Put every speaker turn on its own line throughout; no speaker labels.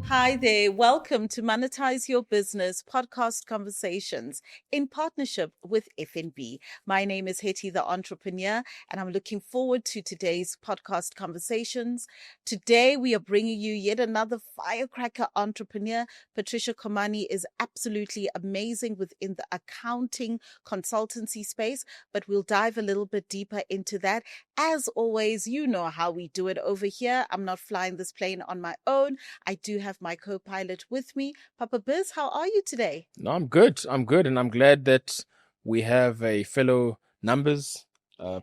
Hi there. Welcome to Monetize Your Business podcast conversations in partnership with FNB. My name is Hetty, the entrepreneur, and I'm looking forward to today's podcast conversations. Today, we are bringing you yet another firecracker entrepreneur. Patricia Khomane is absolutely amazing within the accounting consultancy space, but we'll dive a little bit deeper into that. As always, you know how we do it over here. I'm not flying this plane on my own. I do have my co-pilot with me. Papa Biz, how are you today?
No, I'm good. And I'm glad that we have a fellow numbers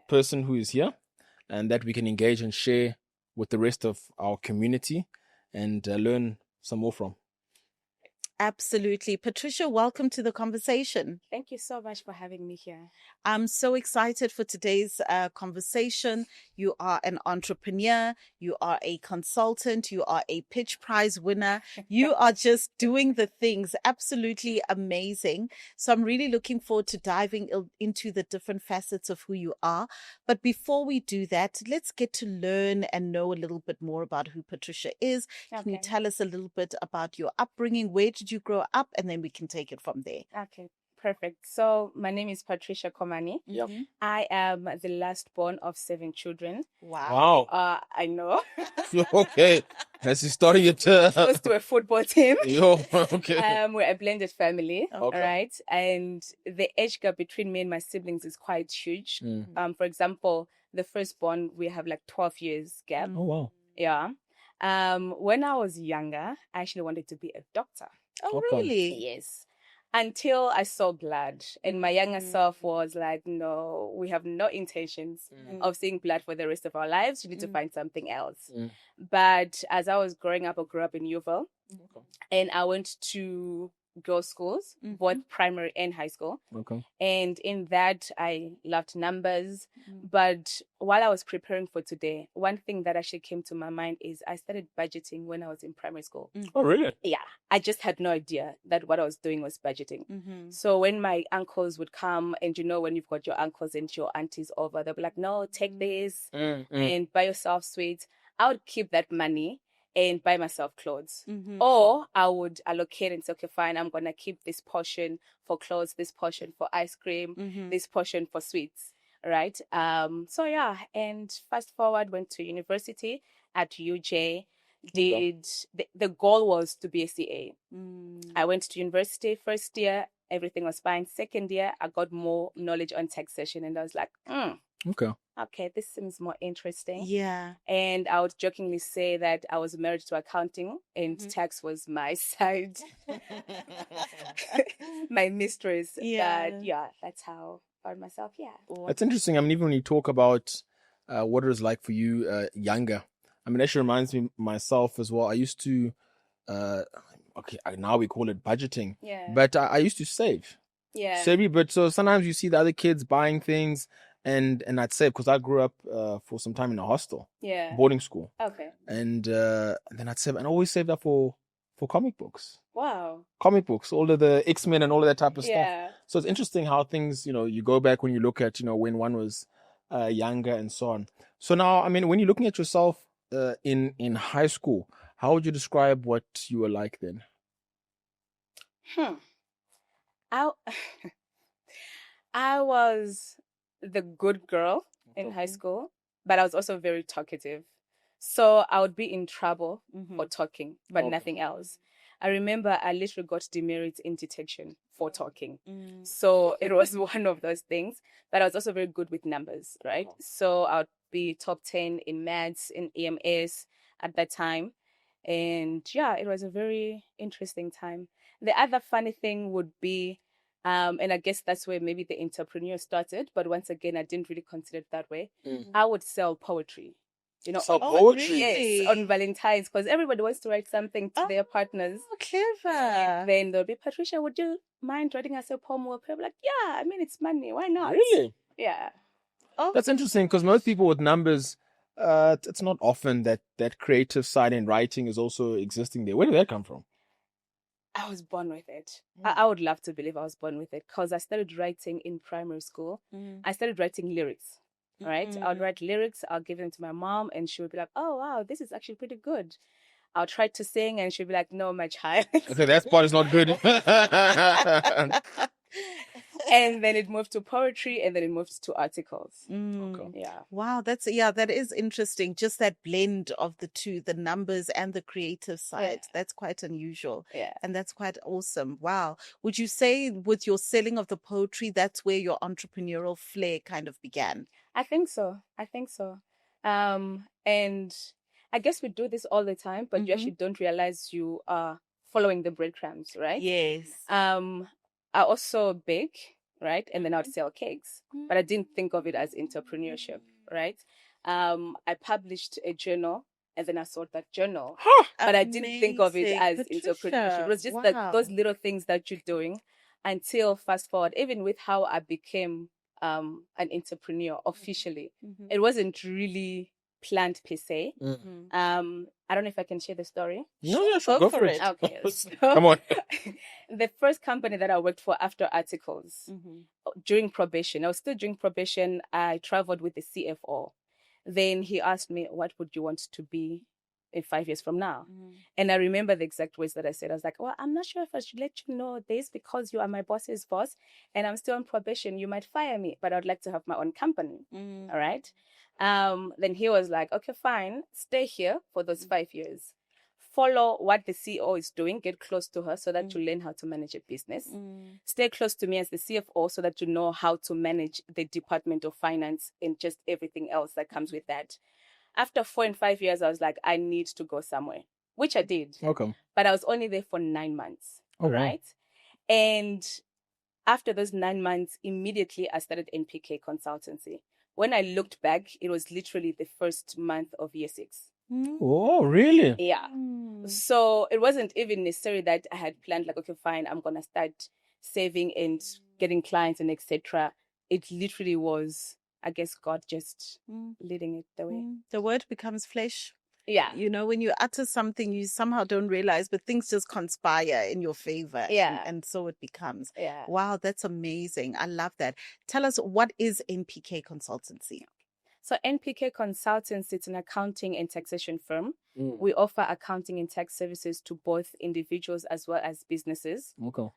person who is here and that we can engage and share with the rest of our community and learn some more from.
Absolutely. Patricia, welcome to the conversation.
Thank you so much for having me here.
I'm so excited for today's conversation. You are an entrepreneur, you are a consultant, you are a pitch prize winner. You are just doing the things absolutely amazing. So I'm really looking forward to diving into the different facets of who you are. But before we do that, let's get to learn and know a little bit more about who Patricia is.
Okay.
Can you tell us a little bit about your upbringing? Where did you grow up? And then we can take it from there.
Okay, perfect. So my name is Patricia Khomane.
Yep.
I am the last born of 7 children.
Wow.
I know.
Okay. As you starting it.
Close to a football team.
Yo, okay.
We're a blended family,
Okay.
right? And the age gap between me and my siblings is quite huge.
Mm.
For example, the firstborn, we have like 12 years gap.
Oh, wow.
Yeah. When I was younger, I actually wanted to be a doctor.
Oh,
Okay.
really?
Yes. Until I saw blood. And my younger self was like, no, we have no intentions of seeing blood for the rest of our lives. You need to find something else.
Mm.
But as I was growing up, I grew up in Yeovil.
Okay.
And I went to girls' schools, both primary and high school.
Okay.
And in that, I loved numbers. But while I was preparing for today, one thing that actually came to my mind is I started budgeting when I was in primary school.
Oh, really?
Yeah, I just had no idea that what I was doing was budgeting.
Mm-hmm.
So when my uncles would come, and you know, when you've got your uncles and your aunties over, they'll be like, no, take this and buy yourself sweets. I would keep that money and buy myself clothes.
Mm-hmm.
Or I would allocate and say, okay, fine, I'm going to keep this portion for clothes, this portion for ice cream, this portion for sweets, right? So yeah, and fast forward, went to university at UJ. The goal was to be a CA. I went to university first year, everything was fine. Second year, I got more knowledge on taxation, and I was like, okay, this seems more interesting.
Yeah.
And I would jokingly say that I was married to accounting and tax was my side, my mistress.
Yeah.
But yeah, that's how I found myself. Yeah.
That's interesting. I mean, even when you talk about what it was like for you younger, I mean, it actually reminds me myself as well. I used to, now we call it budgeting,
Yeah.
but I used to save.
Yeah.
Savvy, but so sometimes you see the other kids buying things and I'd save because I grew up for some time in a hostel,
Yeah.
boarding school.
Okay.
And then I'd save and always saved up for comic books.
Wow.
Comic books, all of the X-Men and all of that type of stuff.
Yeah.
So it's interesting how things, you go back when you look at, when one was younger and so on. So now, I mean, when you're looking at yourself in high school, how would you describe what you were like then?
I was the good girl in high school, but I was also very talkative. So I would be in trouble for talking, but nothing else. I remember I literally got demerit in detection for talking. So it was one of those things. But I was also very good with numbers, right? So I would be top 10 in maths, in EMS at that time. And yeah, it was a very interesting time. The other funny thing would be, and I guess that's where maybe the entrepreneur started. But once again, I didn't really consider it that way. I would sell poetry.
Sell poetry?
Yes, on Valentine's, because everybody wants to write something to their partners.
Oh, clever.
And then there'll be, Patricia, would you mind writing us a poem? We'll be like, yeah, I mean, it's money. Why not?
Really?
Yeah.
Oh,
That's interesting because most people with numbers, it's not often that creative side in writing is also existing there. Where did that come from?
I was born with it. I would love to believe I was born with it because I started writing in primary school. I started writing lyrics. Right? I would write lyrics, I'll give them to my mom, and she would be like, oh, wow, this is actually pretty good. I'll try to sing and she'll be like, no, my child.
Okay, that part is not good.
And then it moved to poetry, and then it moved to articles.
Okay.
Yeah.
Wow, that is interesting. Just that blend of the two, the numbers and the creative side.
Yeah.
That's quite unusual.
Yeah.
And that's quite awesome. Wow. Would you say with your selling of the poetry, that's where your entrepreneurial flair kind of began?
I think so. And I guess we do this all the time, but you actually don't realize you are following the breadcrumbs, right?
Yes.
I also bake, right? And then I'd sell cakes, but I didn't think of it as entrepreneurship, right? I published a journal and then I sold that journal, but I didn't think of it as entrepreneurship. It was just like those little things that you're doing until fast forward, even with how I became an entrepreneur officially. It wasn't really planned per se. I don't know if I can share the story.
No, sure. Go for it.
Okay. So,
Come on.
the first company that I worked for after articles, during probation, I was still during probation, I traveled with the CFO. Then he asked me, what would you want to be in 5 years from now? And I remember the exact words that I said. I was like, well, I'm not sure if I should let you know this because you are my boss's boss and I'm still on probation. You might fire me, but I'd like to have my own company. All right. Then he was like, okay, fine. Stay here for those 5 years. Follow what the CEO is doing. Get close to her so that you learn how to manage a business. Stay close to me as the CFO so that you know how to manage the Department of Finance and just everything else that comes with that. After 4 and 5 years, I was like, I need to go somewhere, which I did.
Okay.
But I was only there for 9 months.
Oh,
right? Wow. And after those 9 months, immediately I started NPK Consultancy. When I looked back, it was literally the first month of year 6.
Oh, really?
Yeah. So it wasn't even necessary that I had planned like, okay, fine, I'm going to start saving and getting clients and etc. It literally was, I guess, God just leading it the way.
The word becomes flesh.
Yeah.
You know, when you utter something, you somehow don't realize, but things just conspire in your favor.
Yeah.
And so it becomes.
Yeah.
Wow, that's amazing. I love that. Tell us, what is NPK Consultancy?
So NPK Consultancy, it's an accounting and taxation firm. We offer accounting and tax services to both individuals as well as businesses.
Okay.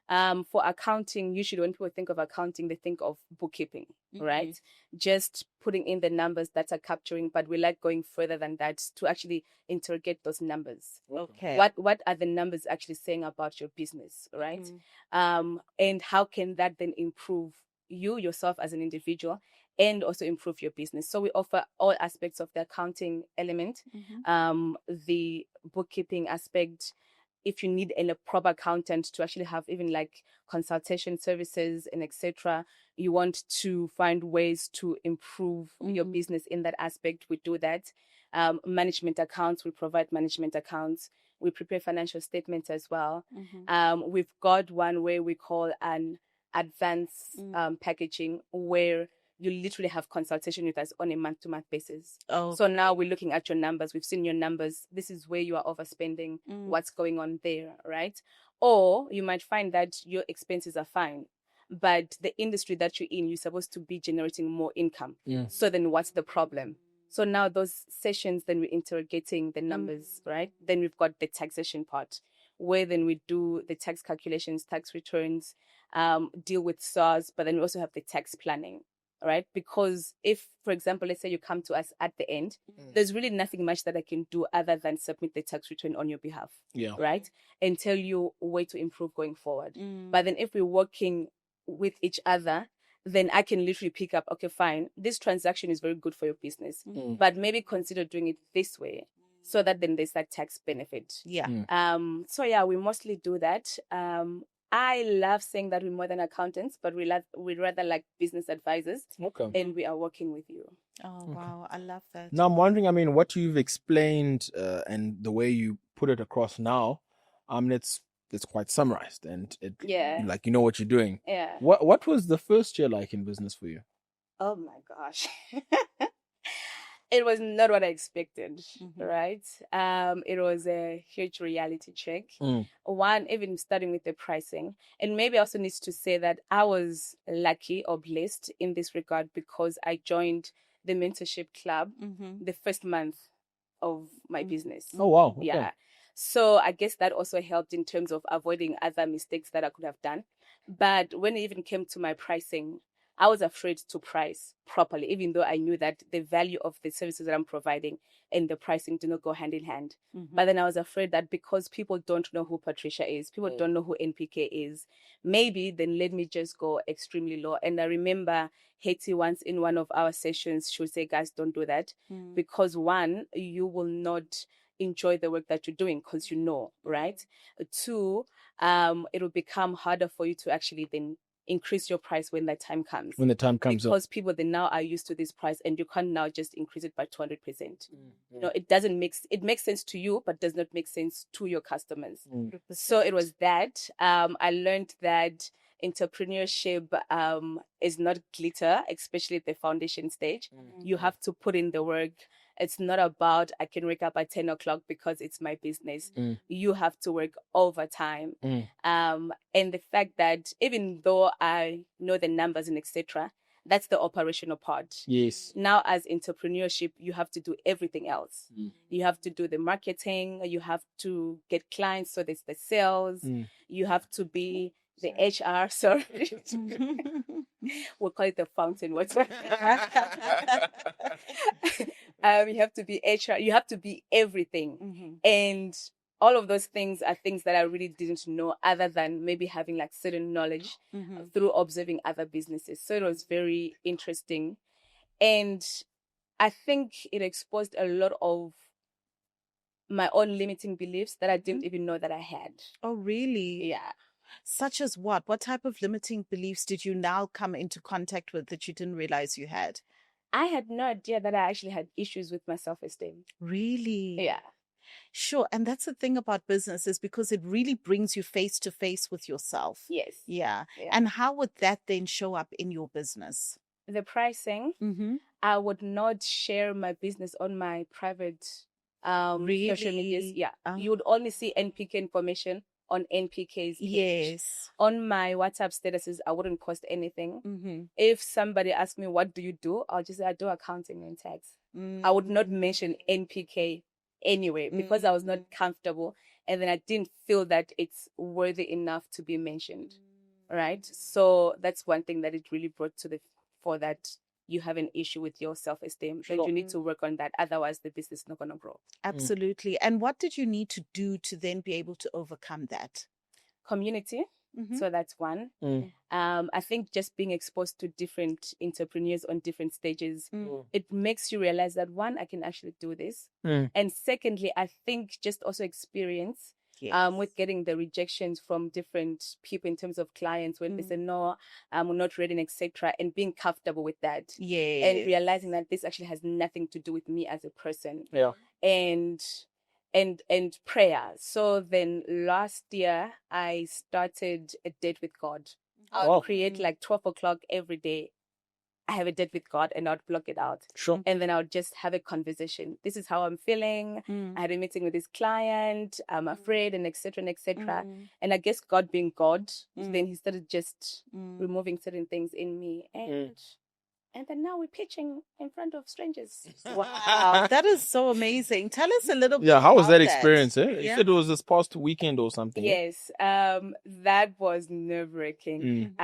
For accounting, usually when people think of accounting, they think of bookkeeping, right? Just putting in the numbers that are capturing, but we like going further than that to actually interrogate those numbers.
Okay.
What are the numbers actually saying about your business, right? And how can that then improve you yourself as an individual and also improve your business? So we offer all aspects of the accounting element, the bookkeeping aspect. If you need a proper accountant to actually have even like consultation services and etc., you want to find ways to improve your business in that aspect, we do that. Management accounts, we provide management accounts. We prepare financial statements as well. We've got one where we call an advanced packaging, where you literally have consultation with us on a month-to-month basis. So now we're looking at your numbers. We've seen your numbers. This is where you are overspending. What's going on there, right? Or you might find that your expenses are fine, but the industry that you're in, you're supposed to be generating more income. So then what's the problem? So now those sessions, then we're interrogating the numbers, right? Then we've got the taxation part, where then we do the tax calculations, tax returns, deal with SARS, but then we also have the tax planning. Right? Because if, for example, let's say you come to us at the end, there's really nothing much that I can do other than submit the tax return on your behalf. Yeah. Right? And tell you a way to improve going forward. But then if we're working with each other, then I can literally pick up, okay, fine, this transaction is very good for your business, but maybe consider doing it this way so that then there's that tax benefit.
Yeah.
So yeah, we mostly do that. I love saying that we're more than accountants, but we'd rather like business advisors. Okay. And we are working with you.
Oh, wow. I love that.
Now, I'm wondering, I mean, what you've explained and the way you put it across now, it's quite summarized and like, you know what you're doing.
Yeah.
What was the first year like in business for you?
Oh my gosh. It was not what I expected, right? It was a huge reality check. One, even starting with the pricing. And maybe I also need to say that I was lucky or blessed in this regard because I joined the mentorship club the first month of my business.
Oh, wow. Okay.
Yeah. So I guess that also helped in terms of avoiding other mistakes that I could have done. But when it even came to my pricing, I was afraid to price properly, even though I knew that the value of the services that I'm providing and the pricing do not go hand in hand. But then I was afraid that because people don't know who Patricia is, people don't know who NPK is, maybe then let me just go extremely low. And I remember Hetty once in one of our sessions, she would say, guys, don't do that. Because one, you will not enjoy the work that you're doing because you know, right? Two, it will become harder for you to actually then increase your price when that time comes.
When the time comes
because people then now are used to this price and you can't now just increase it by 200%. You know, it makes sense to you, but does not make sense to your customers. So it was that. I learned that entrepreneurship is not glitter, especially at the foundation stage. You have to put in the work. It's not about I can wake up at 10 o'clock because it's my business. You have to work overtime. And the fact that even though I know the numbers and etc., that's the operational part.
Yes.
Now, as entrepreneurship, you have to do everything else. You have to do the marketing. You have to get clients. So there's the sales. You have to be the HR. Sorry. We'll call it the fountain water. You have to be HR. You have to be everything. And all of those things are things that I really didn't know, other than maybe having like certain knowledge through observing other businesses. So it was very interesting. And I think it exposed a lot of my own limiting beliefs that I didn't even know that I had.
Oh, really?
Yeah.
Such as what? What type of limiting beliefs did you now come into contact with that you didn't realize you had?
I had no idea that I actually had issues with my self-esteem.
Really?
Yeah.
Sure. And that's the thing about business, is because it really brings you face to face with yourself.
Yes.
Yeah. And how would that then show up in your business?
The pricing, I would not share my business on my private social medias. Yeah. You would only see NPK information on NPK's page.
Yes.
On my WhatsApp statuses, I wouldn't post anything. If somebody asks me, what do you do? I'll just say, I do accounting and tax. I would not mention NPK anyway because I was not comfortable. And then I didn't feel that it's worthy enough to be mentioned. Right? So that's one thing that it really brought to the fore, that you have an issue with your self-esteem, that you need to work on that. Otherwise, the business is not going to grow.
Absolutely. And what did you need to do to then be able to overcome that?
Community. So that's one. I think just being exposed to different entrepreneurs on different stages, it makes you realize that one, I can actually do this. And secondly, I think just also experience with getting the rejections from different people in terms of clients when they say, no, we're not ready, etc. And being comfortable with that.
Yes.
And realizing that this actually has nothing to do with me as a person.
Yeah.
And prayer. So then last year, I started a date with God. I'll create like 12 o'clock every day. I have a date with God and I'd block it out.
Sure.
And then I'll just have a conversation. This is how I'm feeling. I had a meeting with this client. I'm afraid, and etc. and etc. And I guess God being God, then he started just removing certain things in me. And then now we're pitching in front of strangers.
Wow, that is so amazing. Tell us a little bit.
Yeah, how was
about
that experience?
Yeah.
You said it was this past weekend or something.
Yes, that was nerve-wracking.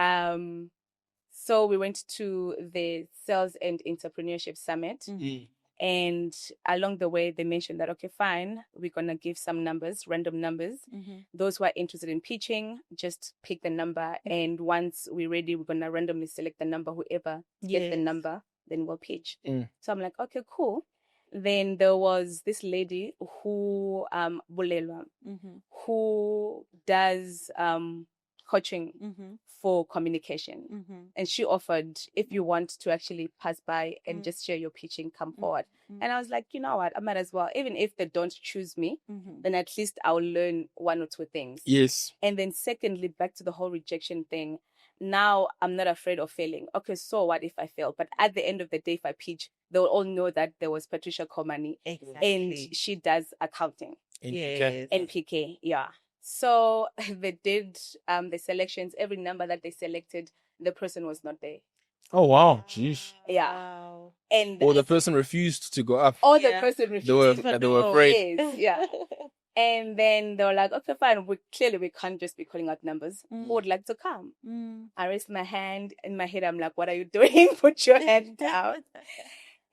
So we went to the Sales and Entrepreneurship Summit. And along the way, they mentioned that, okay, fine, we're going to give some numbers, random numbers. Those who are interested in pitching, just pick the number. And once we're ready, we're going to randomly select the number. Whoever gets the number, then we'll pitch. So I'm like, okay, cool. Then there was this lady who, Bulelwa, who does coaching for communication. And she offered, if you want to actually pass by and just share your pitching, come forward. And I was like, you know what, I might as well. Even if they don't choose me, then at least I'll learn one or two things.
Yes.
And then secondly, back to the whole rejection thing. Now I'm not afraid of failing. Okay, so what if I fail? But at the end of the day, if I pitch, they'll all know that there was Patricia Khomane.
Exactly.
And she does accounting.
NPK.
NPK, yeah. So they did the selections. Every number that they selected, the person was not there.
Oh, wow. Jeez.
Yeah.
Wow.
And
Or the person refused to go up.
the person refused.
They were afraid.
Yes, yeah. And then they were like, okay, fine. We can't just be calling out numbers.
Mm.
Who would like to come?
Mm.
I raised my hand. In my head, I'm like, what are you doing? Put your hand down.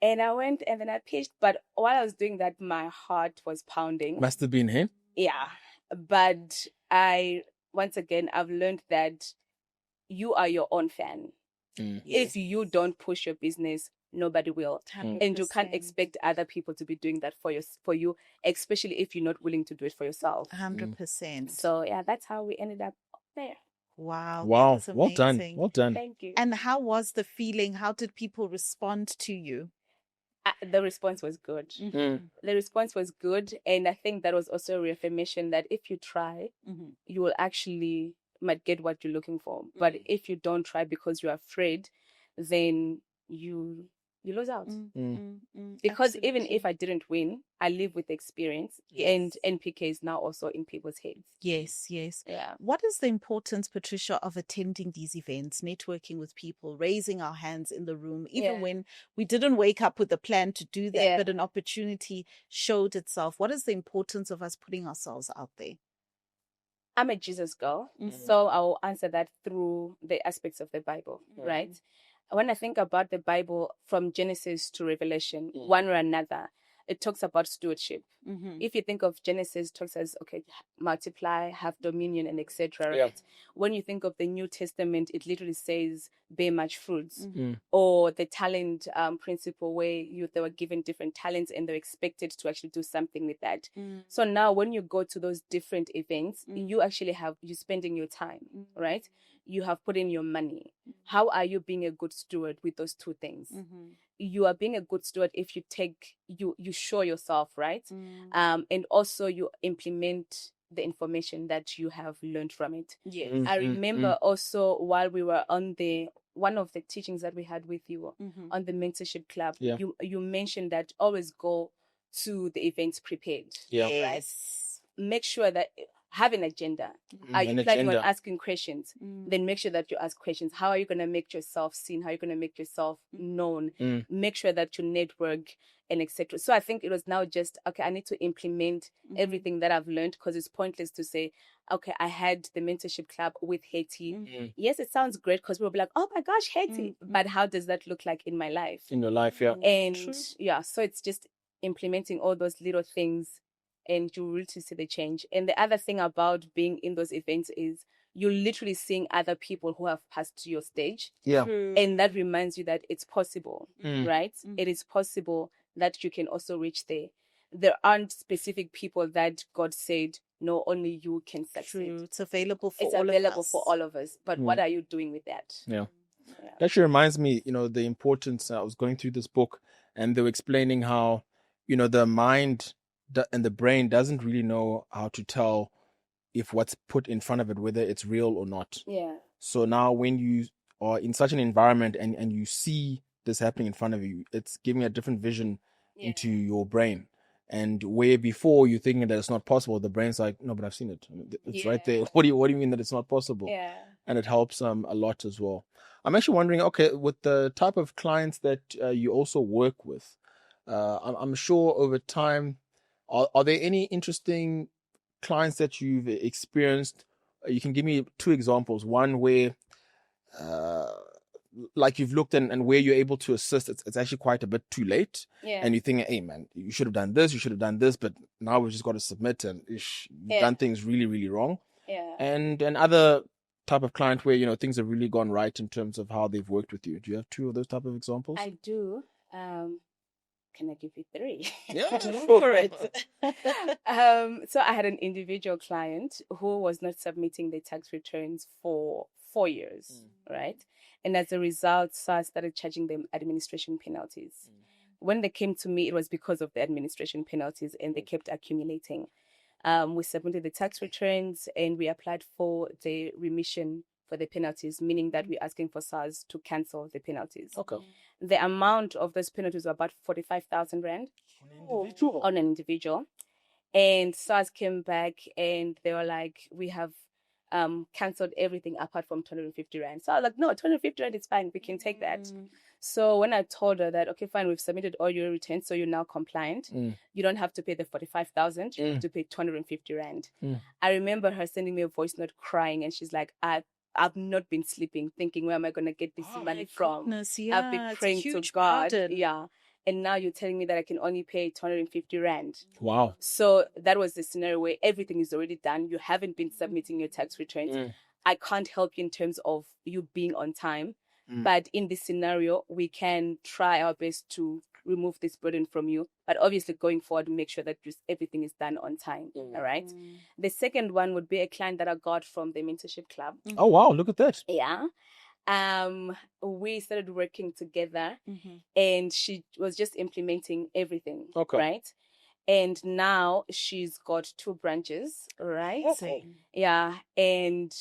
And I went and then I pitched. But while I was doing that, my heart was pounding.
Must have been him.
Yeah. But once again, I've learned that you are your own fan. If you don't push your business, nobody will.
100%.
And you can't expect other people to be doing that for you, especially if you're not willing to do it for yourself.
100%.
So yeah, that's how we ended up there.
Wow.
Wow.
That's
Well done.
amazing.
Well done.
Thank you.
And how was the feeling? How did people respond to you?
The response was good.
Mm-hmm.
The response was good. And I think that was also a reaffirmation that if you try, you will actually might get what you're looking for. But if you don't try because you're afraid, then you lose out. Because
Absolutely.
even if I didn't win, I live with experience.
Yes.
And NPK is now also in people's heads.
Yes.
Yeah.
What is the importance, Patricia, of attending these events, networking with people, raising our hands in the room, even when we didn't wake up with a plan to do that, but an opportunity showed itself? What is the importance of us putting ourselves out there?
I'm a Jesus girl, so I'll answer that through the aspects of the Bible, right? When I think about the Bible from Genesis to Revelation, one or another, it talks about stewardship. If you think of Genesis, it talks as, okay, multiply, have dominion, and etc. Right? When you think of the New Testament, it literally says, bear much fruits. Or the talent principle where they were given different talents and they're expected to actually do something with that. So now when you go to those different events, you're spending your time, right? You have put in your money. How are you being a good steward with those two things? You are being a good steward if you show yourself, right? And also you implement the information that you have learned from it. I remember also while we were on one of the teachings that we had with you on the mentorship club, you mentioned that always go to the events prepared. Right? Make sure that have an agenda. Are you planning on asking questions? Then make sure that you ask questions. How are you going to make yourself seen? How are you going to make yourself known? Make sure that you network and etc. So I think it was now just, okay, I need to implement everything that I've learned, because it's pointless to say, okay, I had the mentorship club with Hetty. Yes, it sounds great because we'll be like, oh my gosh, Hetty. But how does that look like in my life?
In your life, yeah.
And so it's just implementing all those little things and you really see the change. And the other thing about being in those events is you're literally seeing other people who have passed your stage.
Yeah.
And that reminds you that it's possible, right? It is possible that you can also reach there. There aren't specific people that God said, no, only you can succeed.
It's available for
It's
all
available
of us.
for all of us. But what are you doing with that?
Yeah. That actually reminds me, the importance. I was going through this book and they were explaining how, the mind and the brain doesn't really know how to tell if what's put in front of it, whether it's real or not.
Yeah.
So now when you are in such an environment and you see this happening in front of you, it's giving a different vision into your brain. And where before you're thinking that it's not possible, the brain's like, no, but I've seen it. It's right there. What do you mean that it's not possible?
Yeah.
And it helps a lot as well. I'm actually wondering, okay, with the type of clients that you also work with, I'm sure over time, are there any interesting clients that you've experienced? You can give me two examples. One where, like you've looked and where you're able to assist, it's actually quite a bit too late.
Yeah.
And you think, hey man, you should have done this, but now we've just got to submit and you've done things really, really wrong.
Yeah.
And another type of client where, things have really gone right in terms of how they've worked with you. Do you have two of those type of examples?
I do. Can I give you three?
Yeah,
for it.
So I had an individual client who was not submitting their tax returns for 4 years, right? And as a result, so I started charging them administration penalties. When they came to me, it was because of the administration penalties and they kept accumulating. We submitted the tax returns and we applied for the remission for the penalties, meaning that we're asking for SARS to cancel the penalties.
Okay.
The amount of those penalties were about 45,000 Rand on an individual. And SARS came back and they were like, we have cancelled everything apart from 250 rand. So I was like, no, 250 rand is fine. We can take that. So when I told her that, okay, fine, we've submitted all your returns, so you're now compliant. You don't have to pay the 45,000. You have to pay 250 rand. I remember her sending me a voice note crying, and she's like, I've not been sleeping, thinking, where am I going to get this money from?
Yeah,
I've been praying to God. Burden. Yeah. And now you're telling me that I can only pay 250 rand.
Wow.
So that was the scenario where everything is already done. You haven't been submitting your tax returns. I can't help you in terms of you being on time. But in this scenario, we can try our best to remove this burden from you. But obviously, going forward, make sure that just everything is done on time. All right. The second one would be a client that I got from the mentorship club.
Oh, wow. Look at that.
Yeah. We started working together, and she was just implementing everything.
Okay.
Right. And now she's got 2 branches, right?
Okay.
Yeah. And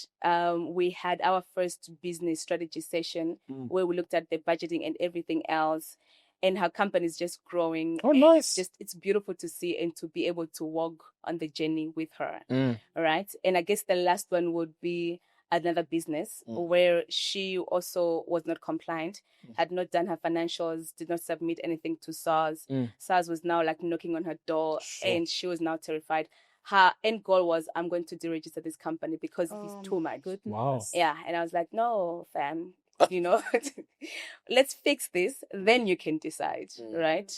we had our first business strategy session where we looked at the budgeting and everything else. And her company is just growing.
Oh, nice.
It's beautiful to see and to be able to walk on the journey with her. All right. And I guess the last one would be another business where she also was not compliant, had not done her financials, did not submit anything to SARS. SARS was now like knocking on her door, and she was now terrified. Her end goal was, I'm going to deregister this company because it's too much.
Wow.
Yeah. And I was like, no, fam, let's fix this, then you can decide. Right.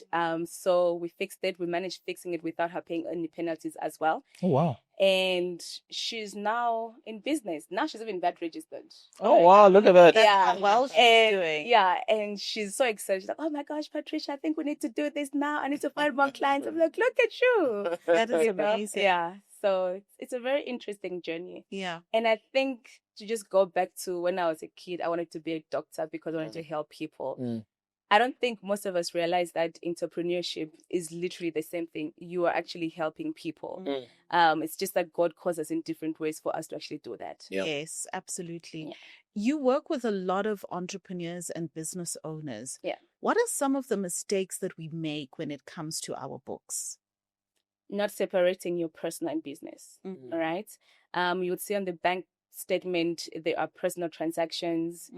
So we fixed it. We managed fixing it without her paying any penalties as well.
Oh, wow.
And she's now in business. Now she's even VAT registered.
Oh, wow. Look at that.
Yeah.
Well, she's doing.
Yeah. And she's so excited. She's like, oh my gosh, Patricia, I think we need to do this now. I need to find more clients. I'm like, look at you.
That is amazing.
Yeah. So it's a very interesting journey.
Yeah.
And I think to just go back to when I was a kid, I wanted to be a doctor because I wanted to help people. I don't think most of us realize that entrepreneurship is literally the same thing. You are actually helping people. It's just that God calls us in different ways for us to actually do that.
Yeah.
Yes, absolutely. Yeah. You work with a lot of entrepreneurs and business owners.
Yeah.
What are some of the mistakes that we make when it comes to our books?
Not separating your personal and business. All right. You would see on the bank statement there are personal transactions.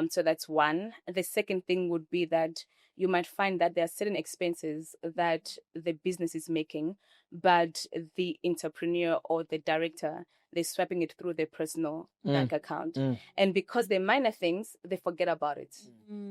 So that's one. The second thing would be that you might find that there are certain expenses that the business is making, but the entrepreneur or the director, they're swiping it through their personal bank account. And because they're minor things, they forget about it.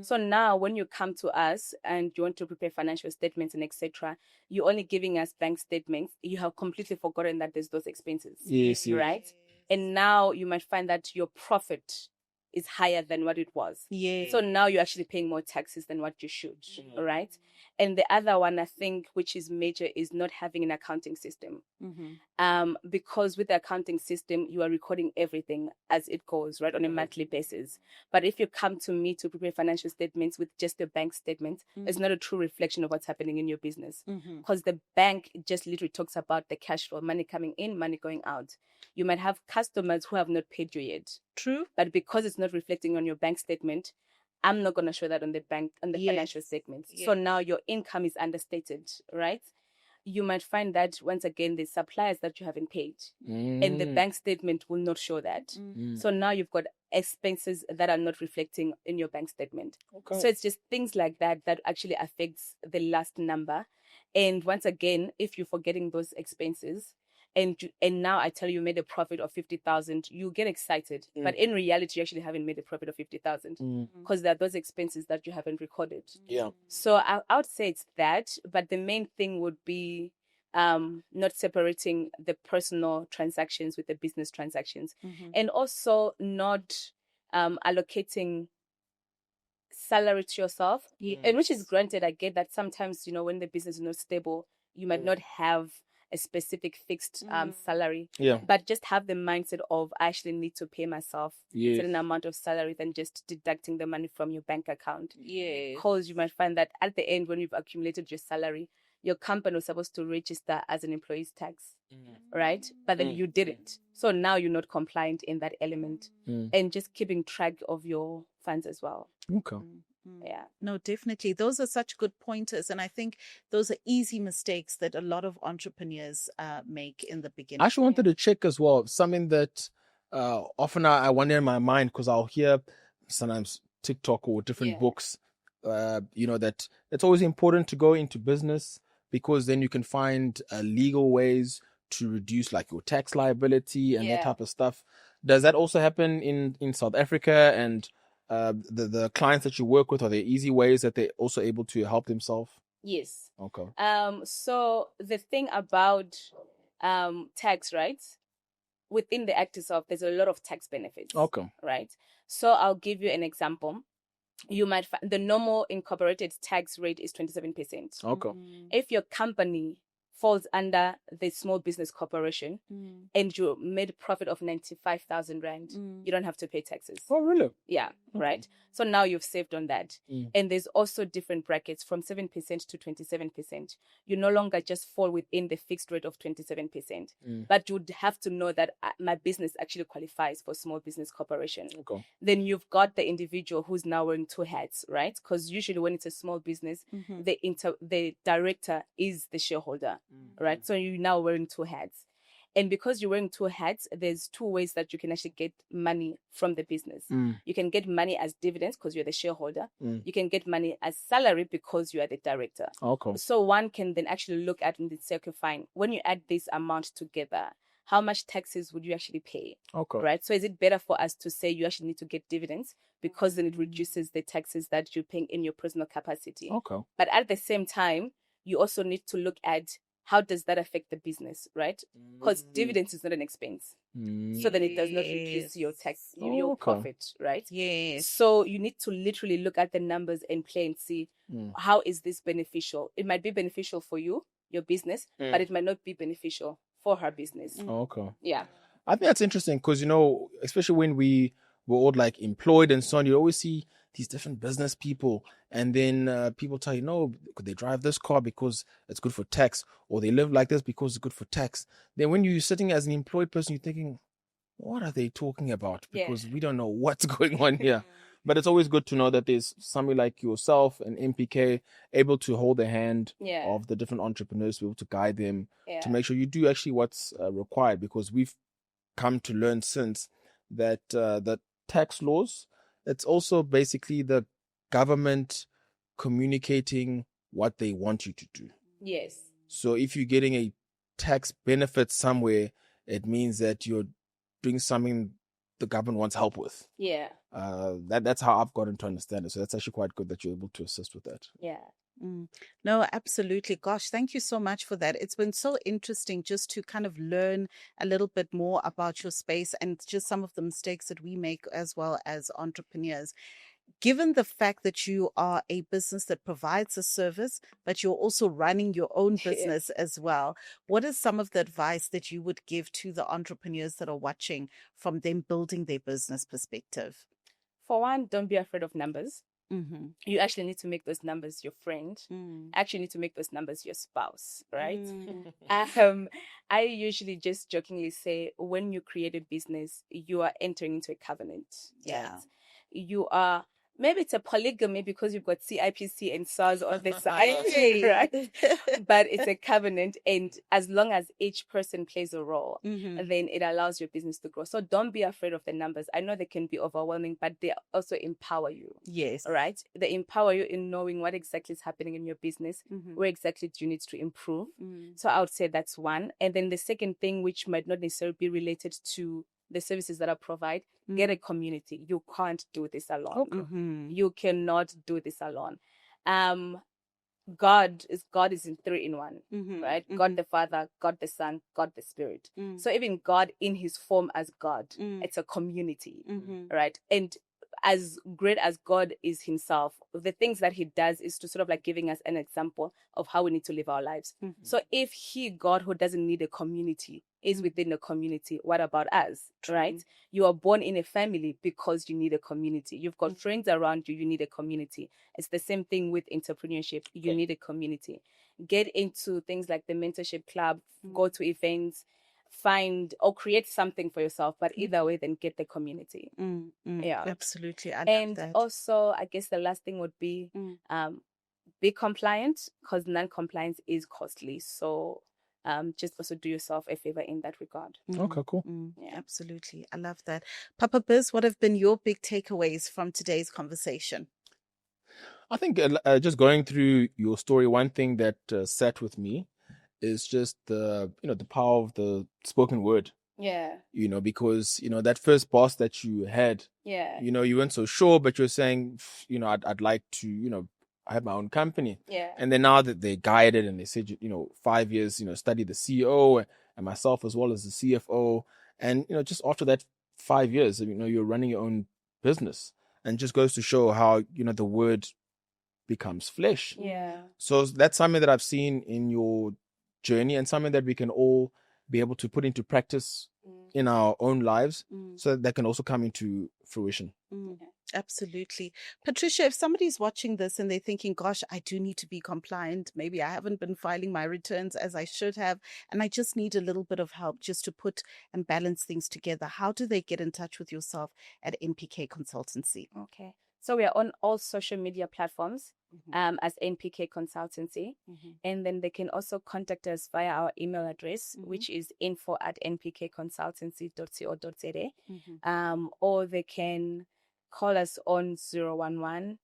So now when you come to us and you want to prepare financial statements and etc., you're only giving us bank statements. You have completely forgotten that there's those expenses.
Yes.
Right? And now you might find that your profit is higher than what it was.
Yeah.
So now you're actually paying more taxes than what you should. Right? And the other one, I think, which is major, is not having an accounting system. Because with the accounting system, you are recording everything as it goes, right, on a monthly basis. But if you come to me to prepare financial statements with just a bank statement, it's not a true reflection of what's happening in your business. Because the bank just literally talks about the cash flow, money coming in, money going out. You might have customers who have not paid you yet.
True.
But because it's not reflecting on your bank statement, I'm not going to show that on the bank, on the financial statements. Yes. So now your income is understated, right? You might find that once again, the suppliers that you haven't paid and the bank statement will not show that. So now you've got expenses that are not reflecting in your bank statement. Okay. So it's just things like that that actually affects the last number. And once again, if you're forgetting those expenses, and now I tell you made a profit of 50,000, you get excited. But in reality, you actually haven't made a profit of 50,000 because there are those expenses that you haven't recorded. Yeah. So I would say it's that. But the main thing would be not separating the personal transactions with the business transactions, and also not allocating salary to yourself. And which is granted. I get that sometimes, when the business is not stable, you might not have a specific fixed salary, but just have the mindset of I actually need to pay myself a certain amount of salary than just deducting the money from your bank account. Because you might find that at the end, when you've accumulated your salary, your company was supposed to register as an employee's tax, right? But then you didn't. So now you're not compliant in that element, and just keeping track of your funds as well.
Okay.
Yeah.
No, definitely. Those are such good pointers. And I think those are easy mistakes that a lot of entrepreneurs make in the beginning.
I actually wanted to check as well, something that often I wonder in my mind, because I'll hear sometimes TikTok or different books, that it's always important to go into business because then you can find legal ways to reduce like your tax liability and that type of stuff. Does that also happen in South Africa? And the clients that you work with, are there easy ways that they're also able to help themselves?
Yes.
Okay.
So the thing about tax, right? Within the act itself, there's a lot of tax benefits.
Okay.
Right. So I'll give you an example. You might find the normal incorporated tax rate is 27%.
Okay.
If your company falls under the small business corporation and you made profit of 95,000 rand, you don't have to pay taxes.
Oh, really?
Yeah, right. So now you've saved on that. And there's also different brackets from 7% to 27%. You no longer just fall within the fixed rate of 27%, but you'd have to know that my business actually qualifies for small business corporation.
Okay.
Then you've got the individual who's now wearing two hats, right? Because usually when it's a small business, the director is the shareholder, right? So you're now wearing two hats. And because you're wearing two hats, there's two ways that you can actually get money from the business. You can get money as dividends because you're the shareholder. You can get money as salary because you are the director.
Okay.
So one can then actually look at and say, okay, fine. When you add this amount together, how much taxes would you actually pay?
Okay.
Right? So is it better for us to say you actually need to get dividends because then it reduces the taxes that you're paying in your personal capacity?
Okay.
But at the same time, you also need to look at how does that affect the business, right? Because dividends is not an expense. So then it does not reduce your tax, your profit, right?
Yes.
So you need to literally look at the numbers and play and see how is this beneficial. It might be beneficial for you, your business, but it might not be beneficial for her business.
Okay.
Yeah.
I think that's interesting because, especially when we were all like employed and so on, you always see these different business people, and then people tell you, no, they drive this car because it's good for tax, or they live like this because it's good for tax. Then when you're sitting as an employed person, you're thinking, what are they talking about? Because we don't know what's going on here. But it's always good to know that there's somebody like yourself and NPK able to hold the hand of the different entrepreneurs, to be able to guide them to make sure you do actually what's required. Because we've come to learn since that the tax laws, it's also basically the government communicating what they want you to do.
Yes.
So if you're getting a tax benefit somewhere, it means that you're doing something the government wants help with.
Yeah.
That's how I've gotten to understand it. So that's actually quite good that you're able to assist with that.
Yeah.
No, absolutely. Gosh, thank you so much for that. It's been so interesting just to kind of learn a little bit more about your space and just some of the mistakes that we make as well as entrepreneurs. Given the fact that you are a business that provides a service, but you're also running your own business as well, what is some of the advice that you would give to the entrepreneurs that are watching from them building their business perspective?
For one, don't be afraid of numbers. You actually need to make those numbers your friend. Actually need to make those numbers your spouse, right? I usually just jokingly say, when you create a business, you are entering into a covenant.
Yeah.
Right? You are, maybe it's a polygamy because you've got CIPC and SARS on the side, right? But it's a covenant, and as long as each person plays a role, then it allows your business to grow. So don't be afraid of the numbers. I know they can be overwhelming, but they also empower you.
Yes.
Right? They empower you in knowing what exactly is happening in your business, where exactly do you need to improve. So I would say that's one. And then the second thing, which might not necessarily be related to the services that I provide, get a community. You can't do this alone. You cannot do this alone. God is in 3 in 1, right? God the Father, God the Son, God the Spirit. So even God in his form as God, it's a community, right? And as great as God is himself, the things that he does is to sort of like giving us an example of how we need to live our lives. So if he, God, who doesn't need a community, is within a community, what about us, right? You are born in a family because you need a community. You've got friends around you, you need a community. It's the same thing with entrepreneurship. You need a community. Get into things like the mentorship club, go to events, find or create something for yourself, but either way, then get the community. Yeah,
absolutely. I
and
love that.
also, I guess the last thing would be be compliant, because non-compliance is costly. So just also do yourself a favor in that regard.
Okay, cool.
Yeah.
Absolutely. I love that. Papa Biz, what have been your big takeaways from today's conversation?
I think just going through your story, one thing that sat with me is just the power of the spoken word.
Yeah.
Because that first boss that you had,
Yeah.
you weren't so sure, but you're saying, I'd like to, I have my own company.
Yeah.
And then now that they guided and they said, 5 years, study the CEO and myself as well as the CFO. And, just after that 5 years, you're running your own business, and just goes to show how, the word becomes flesh.
Yeah.
So that's something that I've seen in your journey, and something that we can all be able to put into practice in our own lives, so that can also come into fruition.
Absolutely. Patricia, if somebody's watching this and they're thinking, gosh, I do need to be compliant, maybe I haven't been filing my returns as I should have, and I just need a little bit of help just to put and balance things together, how do they get in touch with yourself at NPK Consultancy?
Okay. So we are on all social media platforms as NPK Consultancy. And then they can also contact us via our email address, which is info@npkconsultancy.co.za. Or they can call us on 011-702-8140.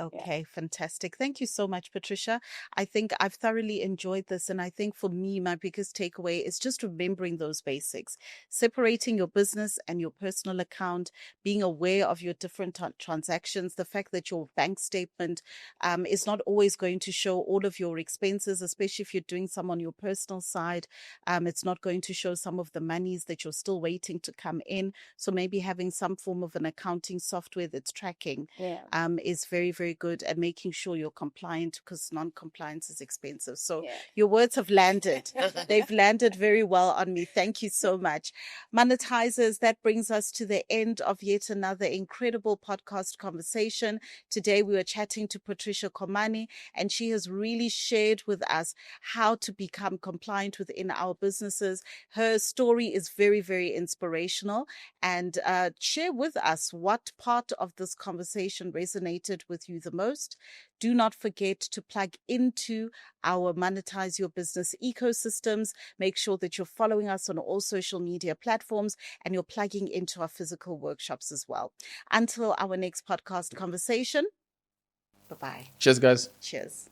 Okay, fantastic. Thank you so much, Patricia. I think I've thoroughly enjoyed this. And I think for me, my biggest takeaway is just remembering those basics, separating your business and your personal account, being aware of your different transactions, the fact that your bank statement is not always going to show all of your expenses, especially if you're doing some on your personal side. It's not going to show some of the monies that you're still waiting to come in. So maybe having some form of an accounting software that's tracking is very, very good, and making sure you're compliant, because non-compliance is expensive. So your words have landed. They've landed very well on me. Thank you so much. Monetizers, that brings us to the end of yet another incredible podcast conversation. Today we were chatting to Patricia Khomane, and she has really shared with us how to become compliant within our businesses. Her story is very, very inspirational, and share with us what part of this conversation resonated with you the most. Do not forget to plug into our Monetize Your Business ecosystems. Make sure that you're following us on all social media platforms, and you're plugging into our physical workshops as well. Until our next podcast conversation, bye-bye.
Cheers, guys.
Cheers.